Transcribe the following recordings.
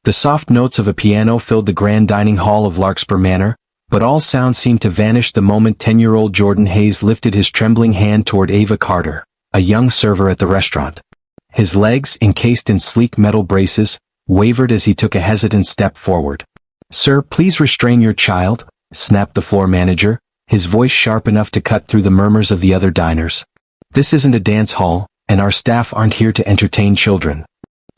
The soft notes of a piano filled the grand dining hall of Larkspur Manor, but all sound seemed to vanish the moment 10-year-old Jordan Hayes lifted his trembling hand toward Ava Carter, a young server at the restaurant. His legs, encased in sleek metal braces, wavered as he took a hesitant step forward. "Sir, please restrain your child," snapped the floor manager, his voice sharp enough to cut through the murmurs of the other diners. "This isn't a dance hall, and our staff aren't here to entertain children."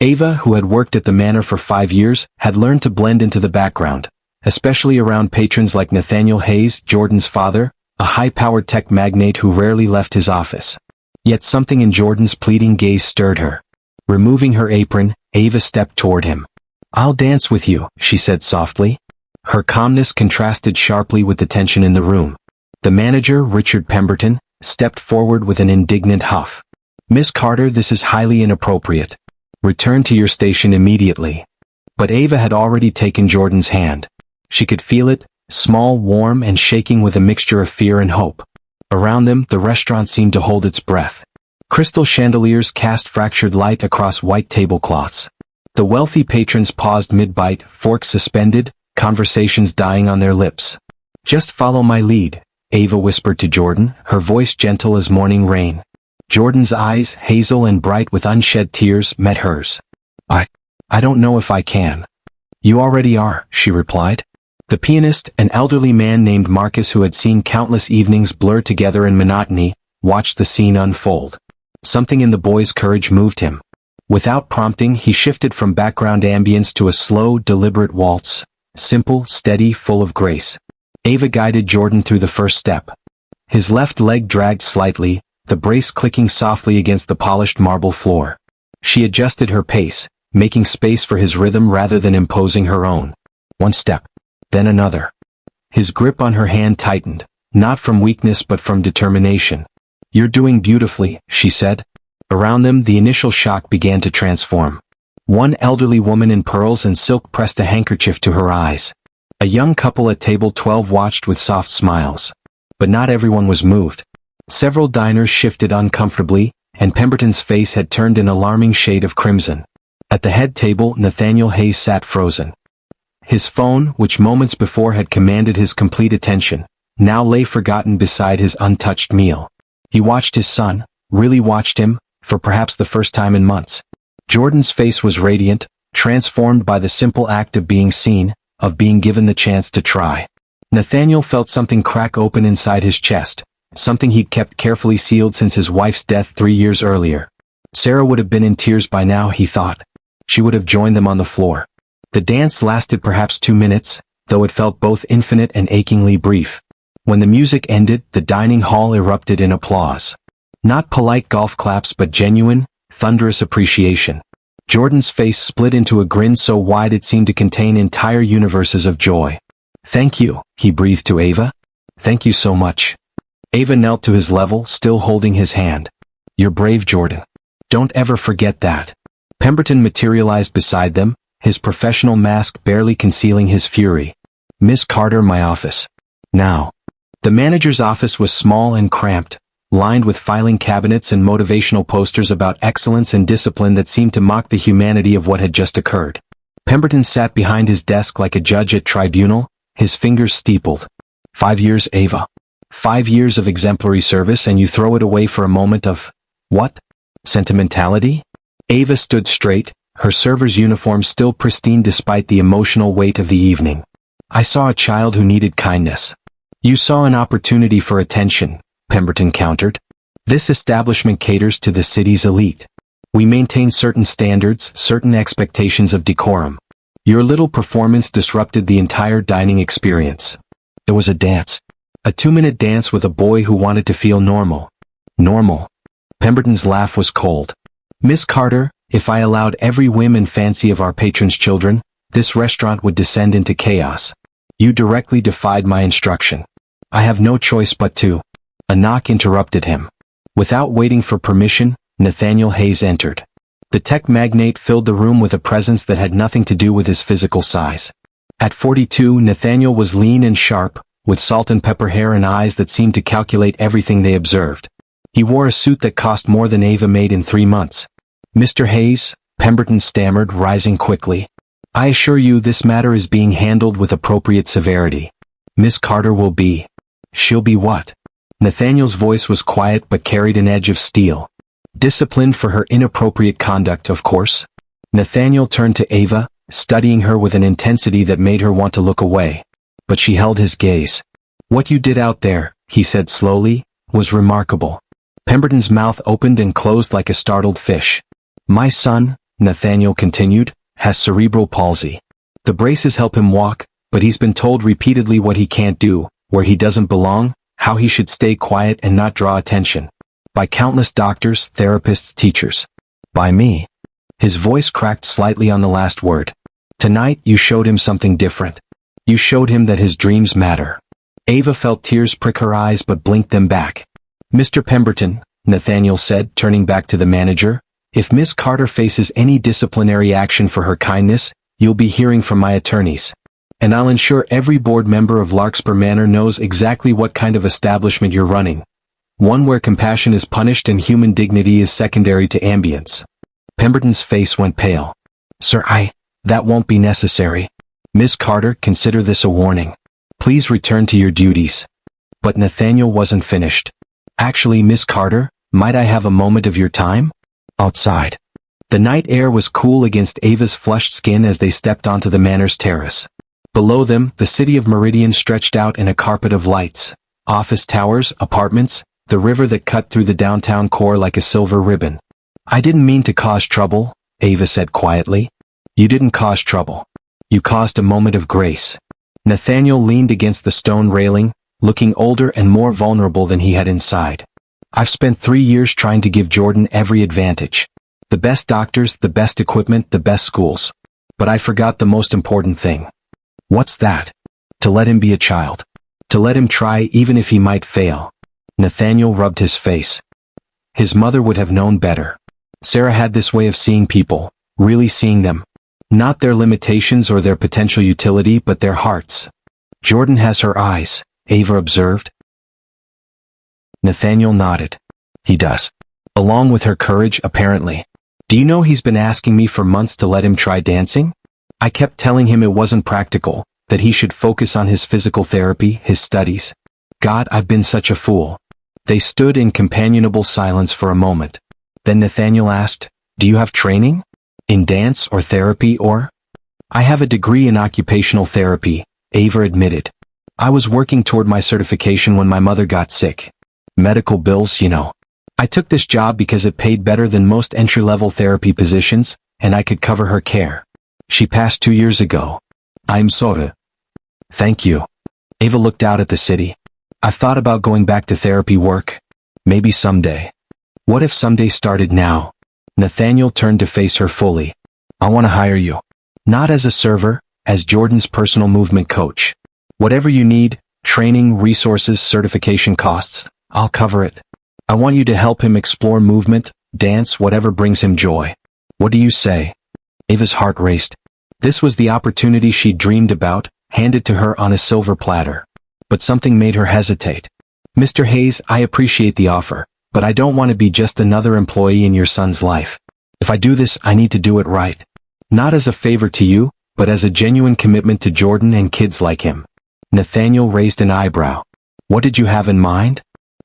Ava, who had worked at the manor for 5 years, had learned to blend into the background, especially around patrons like Nathaniel Hayes, Jordan's father, a high-powered tech magnate who rarely left his office. Yet something in Jordan's pleading gaze stirred her. Removing her apron, Ava stepped toward him. "I'll dance with you," she said softly. Her calmness contrasted sharply with the tension in the room. The manager, Richard Pemberton, stepped forward with an indignant huff. "Miss Carter, this is highly inappropriate. Return to your station immediately." But Ava had already taken Jordan's hand. She could feel it, small, warm, and shaking with a mixture of fear and hope. Around them, the restaurant seemed to hold its breath. Crystal chandeliers cast fractured light across white tablecloths. The wealthy patrons paused mid-bite, forks suspended, conversations dying on their lips. "Just follow my lead," Ava whispered to Jordan, her voice gentle as morning rain. Jordan's eyes, hazel and bright with unshed tears, met hers. I don't know if I can." "You already are," she replied. The pianist, an elderly man named Marcus who had seen countless evenings blur together in monotony, watched the scene unfold. Something in the boy's courage moved him. Without prompting, he shifted from background ambience to a slow, deliberate waltz. Simple, steady, full of grace. Ava guided Jordan through the first step. His left leg dragged slightly, the brace clicking softly against the polished marble floor. She adjusted her pace, making space for his rhythm rather than imposing her own. One step, then another. His grip on her hand tightened, not from weakness but from determination. "You're doing beautifully," she said. Around them, the initial shock began to transform. One elderly woman in pearls and silk pressed a handkerchief to her eyes. A young couple at table 12 watched with soft smiles. But not everyone was moved. Several diners shifted uncomfortably, and Pemberton's face had turned an alarming shade of crimson. At the head table, Nathaniel Hayes sat frozen. His phone, which moments before had commanded his complete attention, now lay forgotten beside his untouched meal. He watched his son, really watched him, for perhaps the first time in months. Jordan's face was radiant, transformed by the simple act of being seen, of being given the chance to try. Nathaniel felt something crack open inside his chest, something he'd kept carefully sealed since his wife's death 3 years earlier. Sarah would have been in tears by now, he thought. She would have joined them on the floor. The dance lasted perhaps 2 minutes, though it felt both infinite and achingly brief. When the music ended, the dining hall erupted in applause. Not polite golf claps but genuine, thunderous appreciation. Jordan's face split into a grin so wide it seemed to contain entire universes of joy. "Thank you," he breathed to Ava. "Thank you so much." Ava knelt to his level, still holding his hand. "You're brave, Jordan. Don't ever forget that." Pemberton materialized beside them, his professional mask barely concealing his fury. "Miss Carter, my office. Now." The manager's office was small and cramped, lined with filing cabinets and motivational posters about excellence and discipline that seemed to mock the humanity of what had just occurred. Pemberton sat behind his desk like a judge at tribunal, his fingers steepled. 5 years, Ava. 5 years of exemplary service and you throw it away for a moment of, what? Sentimentality? Ava stood straight, her server's uniform still pristine despite the emotional weight of the evening. "I saw a child who needed kindness." "You saw an opportunity for attention," Pemberton countered. "This establishment caters to the city's elite. We maintain certain standards, certain expectations of decorum. Your little performance disrupted the entire dining experience. It was a dance. A 2-minute dance with a boy who wanted to feel normal." "Normal?" Pemberton's laugh was cold. "Miss Carter, if I allowed every whim and fancy of our patrons' children, this restaurant would descend into chaos. You directly defied my instruction. I have no choice but to." A knock interrupted him. Without waiting for permission, Nathaniel Hayes entered. The tech magnate filled the room with a presence that had nothing to do with his physical size. At 42, Nathaniel was lean and sharp, with salt and pepper hair and eyes that seemed to calculate everything they observed. He wore a suit that cost more than Ava made in 3 months. "Mr. Hayes," Pemberton stammered, rising quickly. I assure you this matter is being handled with appropriate severity. Miss Carter will be. She'll be what? Nathaniel's voice was quiet but carried an edge of steel. Disciplined for her inappropriate conduct, of course. Nathaniel turned to Ava, studying her with an intensity that made her want to look away. But she held his gaze. What you did out there, he said slowly, was remarkable. Pemberton's mouth opened and closed like a startled fish. My son, Nathaniel continued, has cerebral palsy. The braces help him walk, but he's been told repeatedly what he can't do, where he doesn't belong, how he should stay quiet and not draw attention. By countless doctors, therapists, teachers. By me. His voice cracked slightly on the last word. Tonight you showed him something different. You showed him that his dreams matter. Ava felt tears prick her eyes but blinked them back. Mr. Pemberton, Nathaniel said, turning back to the manager, if Miss Carter faces any disciplinary action for her kindness, you'll be hearing from my attorneys. And I'll ensure every board member of Larkspur Manor knows exactly what kind of establishment you're running. One where compassion is punished and human dignity is secondary to ambience. Pemberton's face went pale. Sir, that won't be necessary. Miss Carter, consider this a warning. Please return to your duties. But Nathaniel wasn't finished. Actually, Miss Carter, might I have a moment of your time? Outside. The night air was cool against Ava's flushed skin as they stepped onto the manor's terrace. Below them, the city of Meridian stretched out in a carpet of lights. Office towers, apartments, the river that cut through the downtown core like a silver ribbon. I didn't mean to cause trouble, Ava said quietly. You didn't cause trouble. You caused a moment of grace. Nathaniel leaned against the stone railing, looking older and more vulnerable than he had inside. I've spent 3 years trying to give Jordan every advantage. The best doctors, the best equipment, the best schools. But I forgot the most important thing. What's that? To let him be a child. To let him try even if he might fail. Nathaniel rubbed his face. His mother would have known better. Sarah had this way of seeing people, really seeing them. Not their limitations or their potential utility but their hearts. Jordan has her eyes, Ava observed. Nathaniel nodded. He does. Along with her courage, apparently. Do you know he's been asking me for months to let him try dancing? I kept telling him it wasn't practical, that he should focus on his physical therapy, his studies. God, I've been such a fool. They stood in companionable silence for a moment. Then Nathaniel asked, do you have training? In dance or therapy or? I have a degree in occupational therapy, Ava admitted. I was working toward my certification when my mother got sick. Medical bills, you know. I took this job because it paid better than most entry-level therapy positions, and I could cover her care. She passed 2 years ago. I'm sorry. Thank you. Ava looked out at the city. I've thought about going back to therapy work. Maybe someday. What if someday started now? Nathaniel turned to face her fully. I want to hire you. Not as a server, as Jordan's personal movement coach. Whatever you need, training, resources, certification costs, I'll cover it. I want you to help him explore movement, dance, whatever brings him joy. What do you say? Ava's heart raced. This was the opportunity she'd dreamed about, handed to her on a silver platter. But something made her hesitate. Mr. Hayes, I appreciate the offer, but I don't want to be just another employee in your son's life. If I do this, I need to do it right. Not as a favor to you, but as a genuine commitment to Jordan and kids like him. Nathaniel raised an eyebrow. What did you have in mind?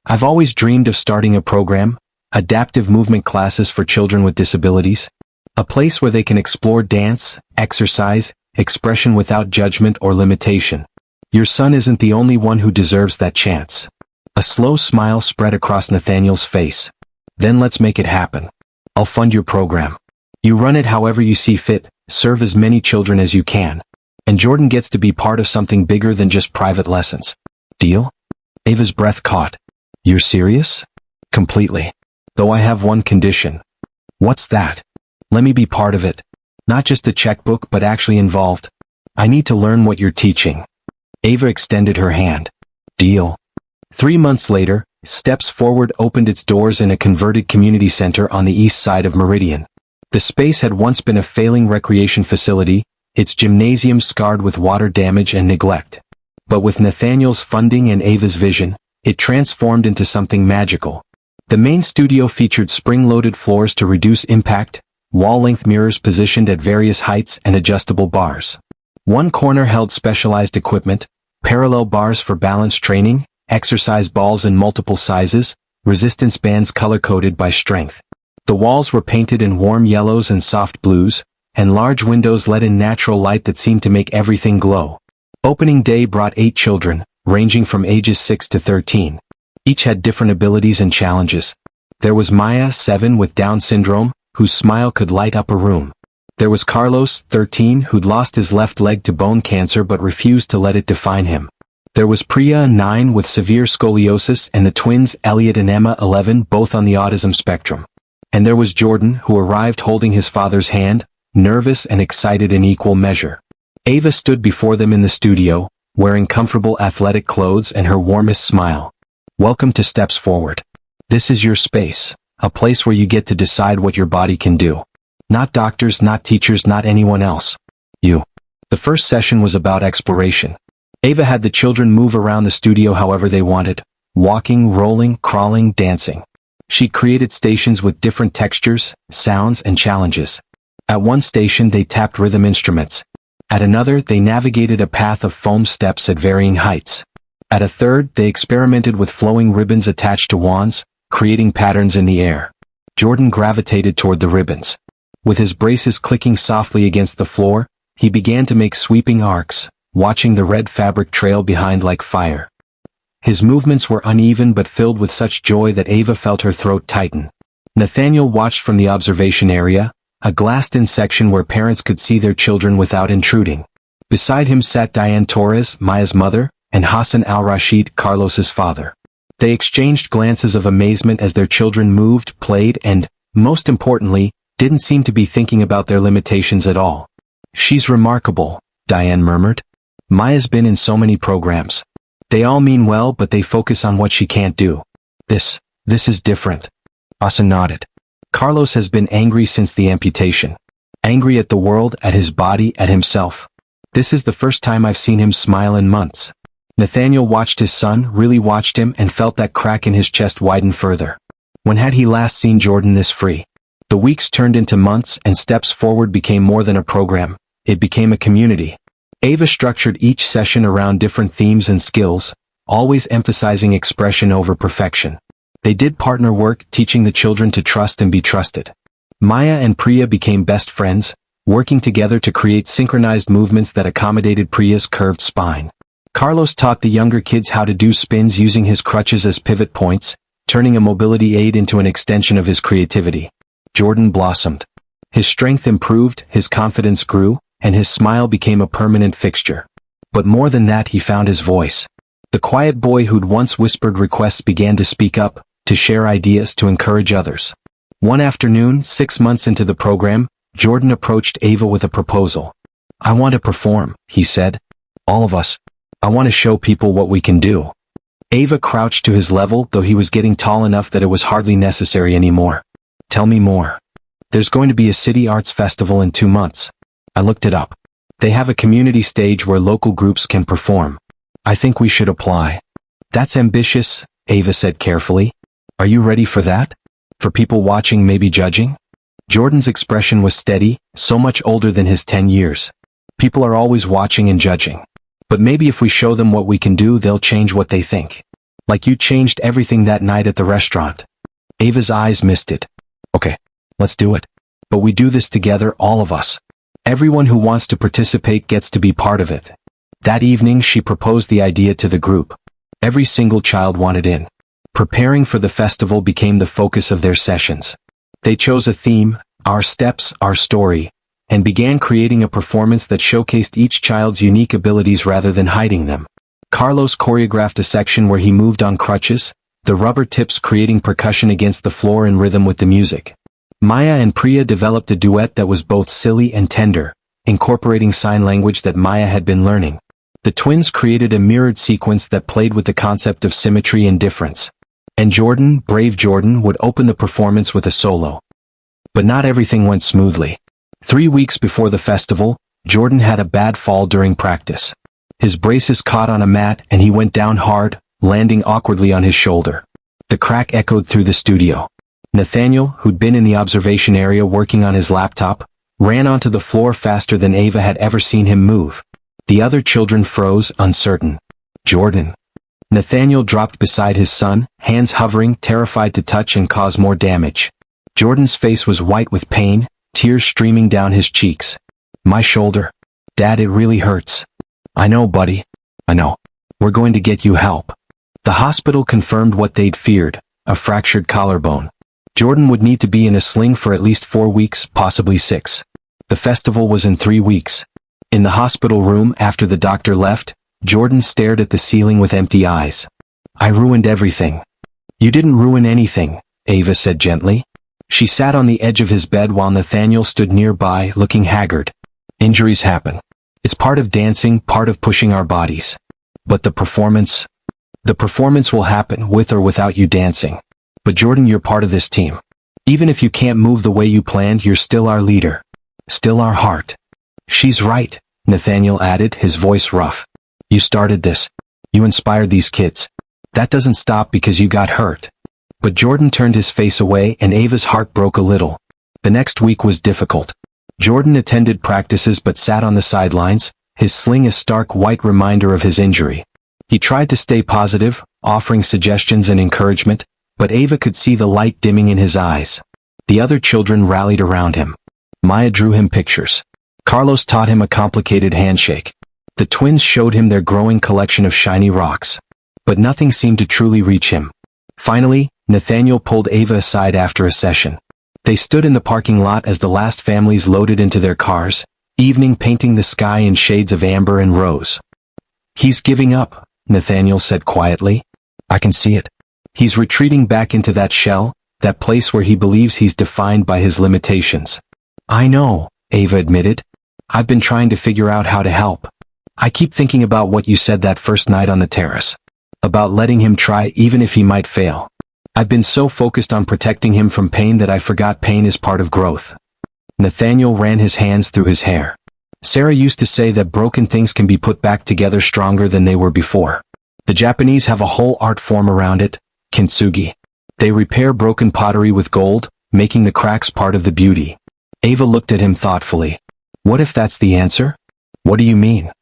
I've always dreamed of starting a program, adaptive movement classes for children with disabilities. A place where they can explore dance, exercise, expression without judgment or limitation. Your son isn't the only one who deserves that chance. A slow smile spread across Nathaniel's face. Then let's make it happen. I'll fund your program. You run it however you see fit, serve as many children as you can. And Jordan gets to be part of something bigger than just private lessons. Deal? Ava's breath caught. You're serious? Completely. Though I have one condition. What's that? Let me be part of it. Not just a checkbook but actually involved. I need to learn what you're teaching. Ava extended her hand. Deal. 3 months later, Steps Forward opened its doors in a converted community center on the east side of Meridian. The space had once been a failing recreation facility, its gymnasium scarred with water damage and neglect. But with Nathaniel's funding and Ava's vision, it transformed into something magical. The main studio featured spring-loaded floors to reduce impact, wall-length mirrors positioned at various heights and adjustable bars. One corner held specialized equipment, parallel bars for balance training, exercise balls in multiple sizes, resistance bands color-coded by strength. The walls were painted in warm yellows and soft blues, and large windows let in natural light that seemed to make everything glow. Opening day brought 8 children, ranging from ages 6 to 13. Each had different abilities and challenges. There was Maya, 7, with Down syndrome, whose smile could light up a room. There was Carlos, 13, who'd lost his left leg to bone cancer but refused to let it define him. There was Priya, 9, with severe scoliosis, and the twins Elliot and Emma, 11, both on the autism spectrum. And there was Jordan, who arrived holding his father's hand, nervous and excited in equal measure. Ava stood before them in the studio, wearing comfortable athletic clothes and her warmest smile. Welcome to Steps Forward. This is your space, a place where you get to decide what your body can do. Not doctors, not teachers, not anyone else. You. The first session was about exploration. Ava had the children move around the studio however they wanted, walking, rolling, crawling, dancing. She created stations with different textures, sounds, and challenges. At one station they tapped rhythm instruments. At another they navigated a path of foam steps at varying heights. At a third they experimented with flowing ribbons attached to wands, creating patterns in the air. Jordan gravitated toward the ribbons. With his braces clicking softly against the floor, he began to make sweeping arcs, watching the red fabric trail behind like fire. His movements were uneven but filled with such joy that Ava felt her throat tighten. Nathaniel watched from the observation area, a glassed-in section where parents could see their children without intruding. Beside him sat Diane Torres, Maya's mother, and Hassan al-Rashid, Carlos's father. They exchanged glances of amazement as their children moved, played, and, most importantly, didn't seem to be thinking about their limitations at all. She's remarkable, Diane murmured. Maya's been in so many programs. They all mean well but they focus on what she can't do. This is different. Hassan nodded. Carlos has been angry since the amputation. Angry at the world, at his body, at himself. This is the first time I've seen him smile in months. Nathaniel watched his son, really watched him, and felt that crack in his chest widen further. When had he last seen Jordan this free? The weeks turned into months and Steps Forward became more than a program. It became a community. Ava structured each session around different themes and skills, always emphasizing expression over perfection. They did partner work, teaching the children to trust and be trusted. Maya and Priya became best friends, working together to create synchronized movements that accommodated Priya's curved spine. Carlos taught the younger kids how to do spins using his crutches as pivot points, turning a mobility aid into an extension of his creativity. Jordan blossomed. His strength improved, his confidence grew, and his smile became a permanent fixture. But more than that, he found his voice. The quiet boy who'd once whispered requests began to speak up, to share ideas, to encourage others. One afternoon, 6 months into the program, Jordan approached Ava with a proposal. I want to perform, he said. All of us. I want to show people what we can do. Ava crouched to his level, though he was getting tall enough that it was hardly necessary anymore. Tell me more. There's going to be a city arts festival in 2 months. I looked it up. They have a community stage where local groups can perform. I think we should apply. That's ambitious, Ava said carefully. Are you ready for that? For people watching, maybe judging? Jordan's expression was steady, so much older than his 10 years. People are always watching and judging. But maybe if we show them what we can do, they'll change what they think. Like you changed everything that night at the restaurant. Ava's eyes misted. Okay, let's do it. But we do this together, all of us. Everyone who wants to participate gets to be part of it. That evening she proposed the idea to the group. Every single child wanted in. Preparing for the festival became the focus of their sessions. They chose a theme, Our Steps, Our Story, and began creating a performance that showcased each child's unique abilities rather than hiding them. Carlos choreographed a section where he moved on crutches, the rubber tips creating percussion against the floor in rhythm with the music. Maya and Priya developed a duet that was both silly and tender, incorporating sign language that Maya had been learning. The twins created a mirrored sequence that played with the concept of symmetry and difference. And Jordan, brave Jordan, would open the performance with a solo. But not everything went smoothly. 3 weeks before the festival, Jordan had a bad fall during practice. His braces caught on a mat and he went down hard, landing awkwardly on his shoulder. The crack echoed through the studio. Nathaniel, who'd been in the observation area working on his laptop, ran onto the floor faster than Ava had ever seen him move. The other children froze, uncertain. Jordan. Nathaniel dropped beside his son, hands hovering, terrified to touch and cause more damage. Jordan's face was white with pain, tears streaming down his cheeks. My shoulder. Dad, it really hurts. I know, buddy. I know. We're going to get you help. The hospital confirmed what they'd feared, a fractured collarbone. Jordan would need to be in a sling for at least 4 weeks, possibly 6. The festival was in 3 weeks. In the hospital room after the doctor left, Jordan stared at the ceiling with empty eyes. I ruined everything. You didn't ruin anything, Ava said gently. She sat on the edge of his bed while Nathaniel stood nearby, looking haggard. Injuries happen. It's part of dancing, part of pushing our bodies. But the performance will happen with or without you dancing. But Jordan, you're part of this team. Even if you can't move the way you planned, you're still our leader. Still our heart. She's right, Nathaniel added, his voice rough. You started this. You inspired these kids. That doesn't stop because you got hurt. But Jordan turned his face away and Ava's heart broke a little. The next week was difficult. Jordan attended practices but sat on the sidelines, his sling a stark white reminder of his injury. He tried to stay positive, offering suggestions and encouragement, but Ava could see the light dimming in his eyes. The other children rallied around him. Maya drew him pictures. Carlos taught him a complicated handshake. The twins showed him their growing collection of shiny rocks. But nothing seemed to truly reach him. Finally, Nathaniel pulled Ava aside after a session. They stood in the parking lot as the last families loaded into their cars, evening painting the sky in shades of amber and rose. He's giving up, Nathaniel said quietly. I can see it. He's retreating back into that shell, that place where he believes he's defined by his limitations. I know, Ava admitted. I've been trying to figure out how to help. I keep thinking about what you said that first night on the terrace. About letting him try even if he might fail. I've been so focused on protecting him from pain that I forgot pain is part of growth. Nathaniel ran his hands through his hair. Sarah used to say that broken things can be put back together stronger than they were before. The Japanese have a whole art form around it, kintsugi. They repair broken pottery with gold, making the cracks part of the beauty. Ava looked at him thoughtfully. What if that's the answer? What do you mean?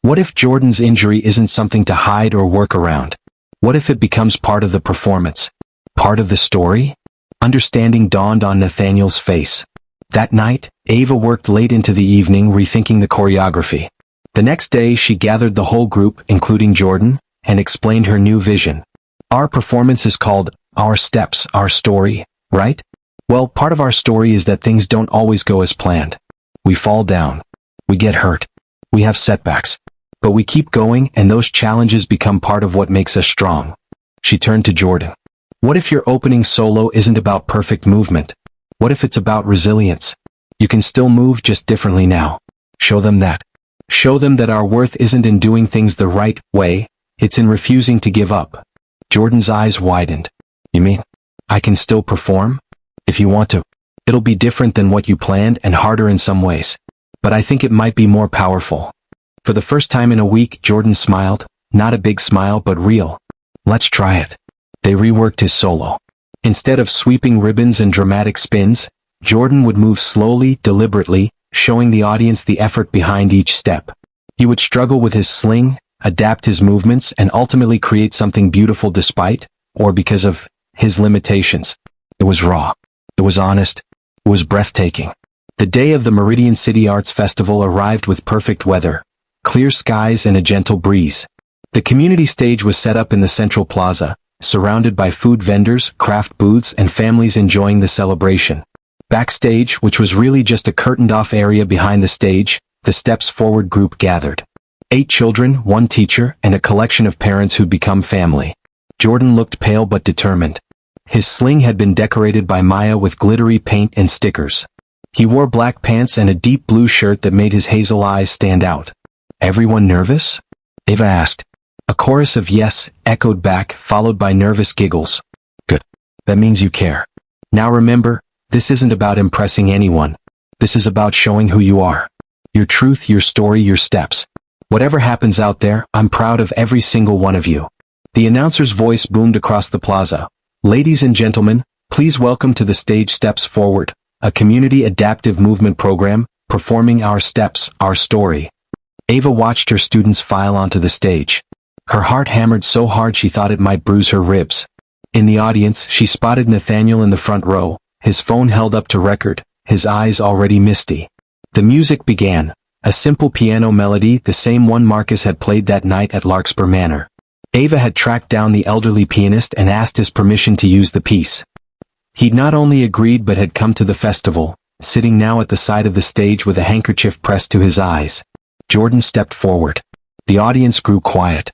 What if Jordan's injury isn't something to hide or work around? What if it becomes part of the performance? Part of the story? Understanding dawned on Nathaniel's face. That night, Ava worked late into the evening rethinking the choreography. The next day she gathered the whole group, including Jordan, and explained her new vision. Our performance is called Our Steps, Our Story, right? Well, part of our story is that things don't always go as planned. We fall down. We get hurt. We have setbacks. But we keep going and those challenges become part of what makes us strong. She turned to Jordan. What if your opening solo isn't about perfect movement? What if it's about resilience? You can still move just differently now. Show them that. Show them that our worth isn't in doing things the right way, it's in refusing to give up. Jordan's eyes widened. You mean, I can still perform? If you want to. It'll be different than what you planned and harder in some ways. But I think it might be more powerful. For the first time in a week, Jordan smiled, not a big smile but real. Let's try it. They reworked his solo. Instead of sweeping ribbons and dramatic spins, Jordan would move slowly, deliberately, showing the audience the effort behind each step. He would struggle with his sling, adapt his movements, and ultimately create something beautiful despite, or because of, his limitations. It was raw. It was honest. It was breathtaking. The day of the Meridian City Arts Festival arrived with perfect weather, clear skies and a gentle breeze. The community stage was set up in the central plaza, surrounded by food vendors, craft booths, and families enjoying the celebration. Backstage, which was really just a curtained-off area behind the stage, the Steps Forward group gathered. 8 children, 1 teacher, and a collection of parents who'd become family. Jordan looked pale but determined. His sling had been decorated by Maya with glittery paint and stickers. He wore black pants and a deep blue shirt that made his hazel eyes stand out. Everyone nervous? Ava asked. A chorus of yes echoed back, followed by nervous giggles. Good. That means you care. Now remember, this isn't about impressing anyone. This is about showing who you are. Your truth, your story, your steps. Whatever happens out there, I'm proud of every single one of you. The announcer's voice boomed across the plaza. Ladies and gentlemen, Please welcome to the stage Steps Forward, a community adaptive movement program, performing Our Steps, Our Story. Ava watched her students file onto the stage. Her heart hammered so hard she thought it might bruise her ribs. In the audience, she spotted Nathaniel in the front row, his phone held up to record, his eyes already misty. The music began, a simple piano melody, the same one Marcus had played that night at Larkspur Manor. Ava had tracked down the elderly pianist and asked his permission to use the piece. He'd not only agreed but had come to the festival, sitting now at the side of the stage with a handkerchief pressed to his eyes. Jordan stepped forward. The audience grew quiet.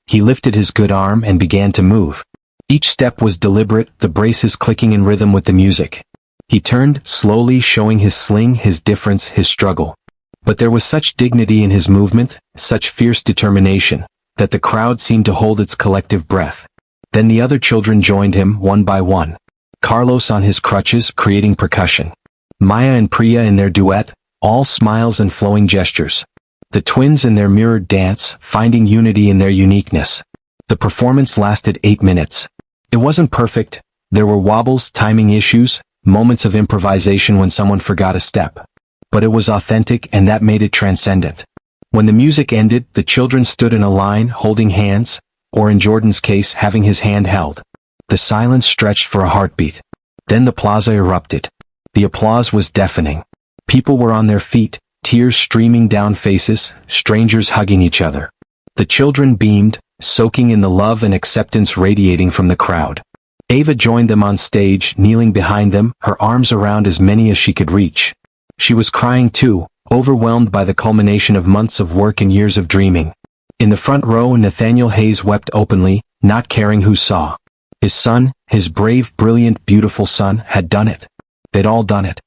He lifted his good arm and began to move. Each step was deliberate, the braces clicking in rhythm with the music. He turned, slowly showing his sling, his difference, his struggle. But there was such dignity in his movement, such fierce determination, that the crowd seemed to hold its collective breath. Then the other children joined him, one by one. Carlos on his crutches, creating percussion. Maya and Priya in their duet, all smiles and flowing gestures. The twins in their mirrored dance, finding unity in their uniqueness. The performance lasted 8 minutes. It wasn't perfect. There were wobbles, timing issues, moments of improvisation when someone forgot a step. But it was authentic, and that made it transcendent. When the music ended, the children stood in a line, holding hands, or in Jordan's case, having his hand held. The silence stretched for a heartbeat. Then the plaza erupted. The applause was deafening. People were on their feet, tears streaming down faces, strangers hugging each other. The children beamed, soaking in the love and acceptance radiating from the crowd. Ava joined them on stage, kneeling behind them, her arms around as many as she could reach. She was crying too, overwhelmed by the culmination of months of work and years of dreaming. In the front row, Nathaniel Hayes wept openly, not caring who saw. His son, his brave, brilliant, beautiful son, had done it. They'd all done it.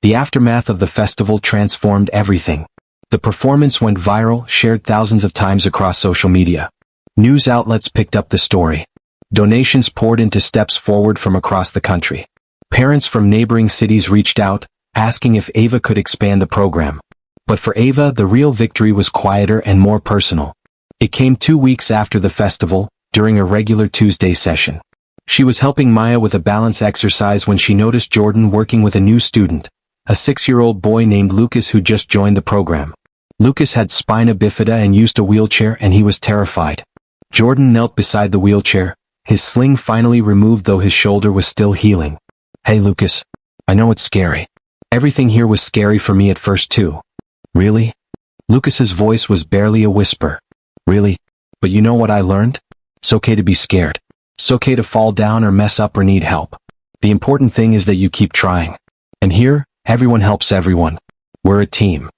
The aftermath of the festival transformed everything. The performance went viral, shared thousands of times across social media. News outlets picked up the story. Donations poured into Steps Forward from across the country. Parents from neighboring cities reached out, asking if Ava could expand the program. But for Ava, the real victory was quieter and more personal. It came 2 weeks after the festival, during a regular Tuesday session. She was helping Maya with a balance exercise when she noticed Jordan working with a new student, a 6-year-old boy named Lucas who just joined the program. Lucas had spina bifida and used a wheelchair, and he was terrified. Jordan knelt beside the wheelchair, his sling finally removed though his shoulder was still healing. "Hey Lucas, I know it's scary. Everything here was scary for me at first too." "Really?" Lucas's voice was barely a whisper. "Really? But you know what I learned? It's okay to be scared. It's okay to fall down or mess up or need help. The important thing is that you keep trying. And here, everyone helps everyone. We're a team."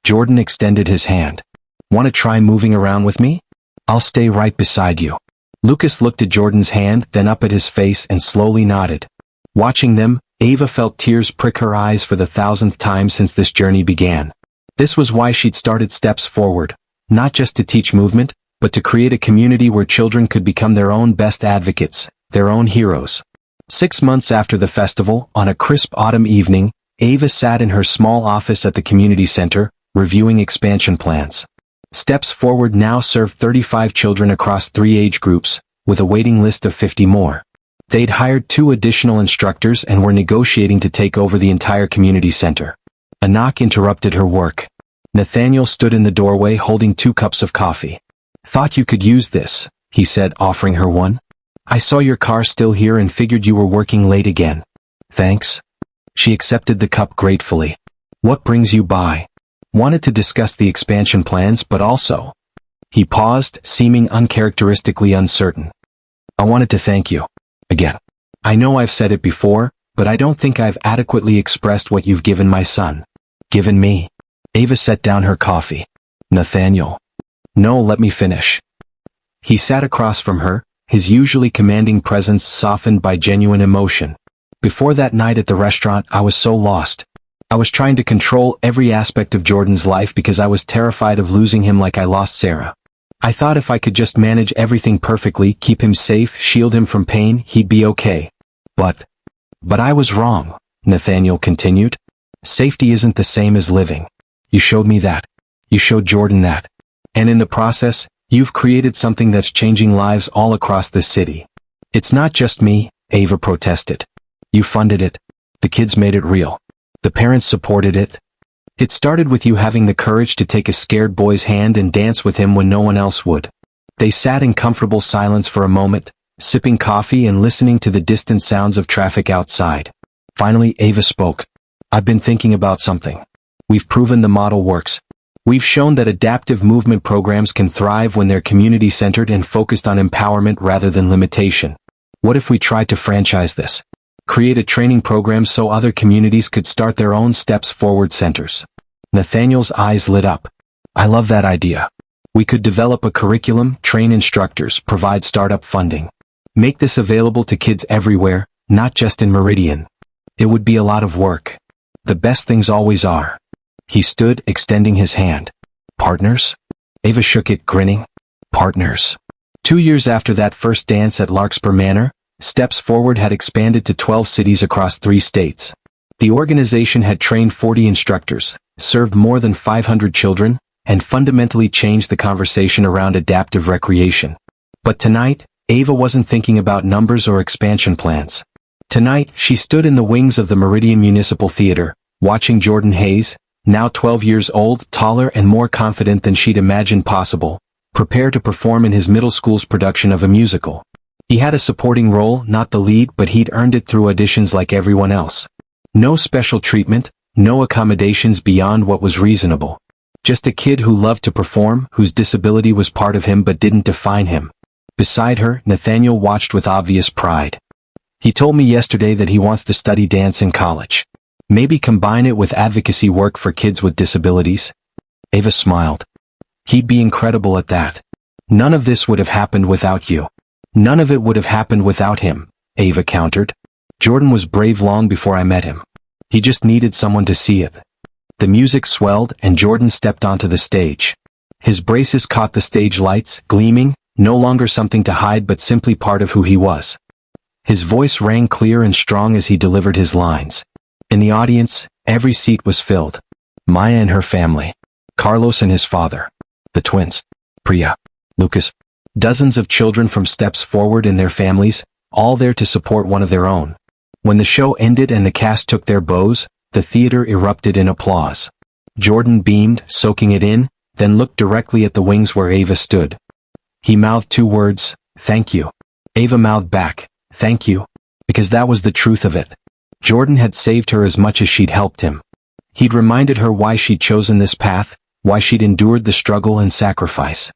Jordan extended his hand. "Want to try moving around with me? I'll stay right beside you." Lucas looked at Jordan's hand, then up at his face and slowly nodded. Watching them, Ava felt tears prick her eyes for the 1000th time since this journey began. This was why she'd started Steps Forward, not just to teach movement, but to create a community where children could become their own best advocates, their own heroes. 6 months after the festival, on a crisp autumn evening, Ava sat in her small office at the community center, reviewing expansion plans. Steps Forward now serve 35 children across 3 age groups, with a waiting list of 50 more. They'd hired 2 additional instructors and were negotiating to take over the entire community center. A knock interrupted her work. Nathaniel stood in the doorway holding 2 cups of coffee. "Thought you could use this," he said, offering her one. "I saw your car still here and figured you were working late again." "Thanks." She accepted the cup gratefully. "What brings you by?" "Wanted to discuss the expansion plans, but also..." He paused, seeming uncharacteristically uncertain. "I wanted to thank you. Again. I know I've said it before, but I don't think I've adequately expressed what you've given my son. Given me." Ava set down her coffee. "Nathaniel." "No, let me finish." He sat across from her, his usually commanding presence softened by genuine emotion. "Before that night at the restaurant, I was so lost. I was trying to control every aspect of Jordan's life because I was terrified of losing him like I lost Sarah. I thought if I could just manage everything perfectly, keep him safe, shield him from pain, he'd be okay. But I was wrong," Nathaniel continued. "Safety isn't the same as living. You showed me that. You showed Jordan that. And in the process, you've created something that's changing lives all across this city." "It's not just me," Ava protested. You funded it. The kids made it real. The parents supported it. It started with you having the courage to take a scared boy's hand and dance with him when no one else would. They sat in comfortable silence for a moment, sipping coffee and listening to the distant sounds of traffic outside. Finally, Ava spoke. I've been thinking about something. We've proven the model works. We've shown that adaptive movement programs can thrive when they're community-centered and focused on empowerment rather than limitation. What if we tried to franchise this? Create a training program so other communities could start their own Steps Forward centers. Nathaniel's eyes lit up. I love that idea. We could develop a curriculum, train instructors, provide startup funding. Make this available to kids everywhere, not just in Meridian. It would be a lot of work. The best things always are. He stood, extending his hand. Partners? Ava shook it, grinning. Partners. 2 years after that first dance at Larkspur Manor, Steps Forward had expanded to 12 cities across 3 states. The organization had trained 40 instructors, served more than 500 children, and fundamentally changed the conversation around adaptive recreation. But tonight, Ava wasn't thinking about numbers or expansion plans. Tonight, she stood in the wings of the Meridian Municipal Theater, watching Jordan Hayes, now 12 years old, taller and more confident than she'd imagined possible, prepare to perform in his middle school's production of a musical. He had a supporting role, not the lead, but he'd earned it through auditions like everyone else. No special treatment, no accommodations beyond what was reasonable. Just a kid who loved to perform, whose disability was part of him but didn't define him. Beside her, Nathaniel watched with obvious pride. He told me yesterday that he wants to study dance in college. Maybe combine it with advocacy work for kids with disabilities. Ava smiled. He'd be incredible at that. None of this would have happened without you. None of it would have happened without him, Ava countered. Jordan was brave long before I met him. He just needed someone to see it. The music swelled and Jordan stepped onto the stage. His braces caught the stage lights, gleaming, no longer something to hide but simply part of who he was. His voice rang clear and strong as he delivered his lines. In the audience, every seat was filled. Maya and her family. Carlos and his father. The twins. Priya. Lucas. Dozens of children from Steps Forward and their families, all there to support one of their own. When the show ended and the cast took their bows, the theater erupted in applause. Jordan beamed, soaking it in, then looked directly at the wings where Ava stood. He mouthed 2 words, "Thank you." Ava mouthed back, "Thank you," because that was the truth of it. Jordan had saved her as much as she'd helped him. He'd reminded her why she'd chosen this path, why she'd endured the struggle and sacrifice.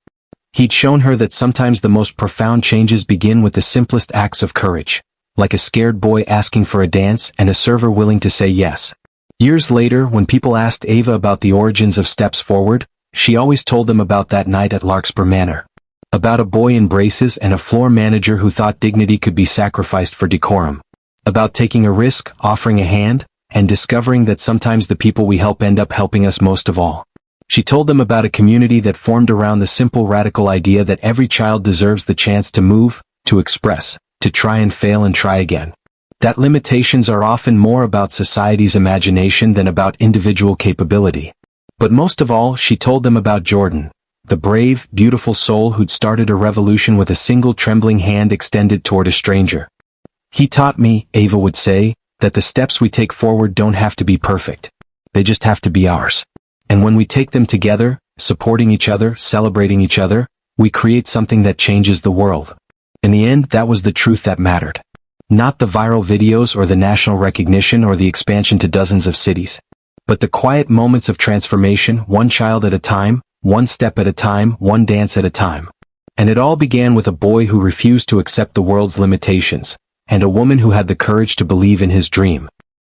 He'd shown her that sometimes the most profound changes begin with the simplest acts of courage, like a scared boy asking for a dance and a server willing to say yes. Years later, when people asked Ava about the origins of Steps Forward, she always told them about that night at Larkspur Manor. About a boy in braces and a floor manager who thought dignity could be sacrificed for decorum. About taking a risk, offering a hand, and discovering that sometimes the people we help end up helping us most of all. She told them about a community that formed around the simple radical idea that every child deserves the chance to move, to express, to try and fail and try again. That limitations are often more about society's imagination than about individual capability. But most of all, she told them about Jordan, the brave, beautiful soul who'd started a revolution with a single trembling hand extended toward a stranger. He taught me, Ava would say, that the steps we take forward don't have to be perfect. They just have to be ours. And when we take them together, supporting each other, celebrating each other, we create something that changes the world. In the end, that was the truth that mattered. Not the viral videos or the national recognition or the expansion to dozens of cities. But the quiet moments of transformation, one child at a time, one step at a time, one dance at a time. And it all began with a boy who refused to accept the world's limitations, and a woman who had the courage to believe in his dream.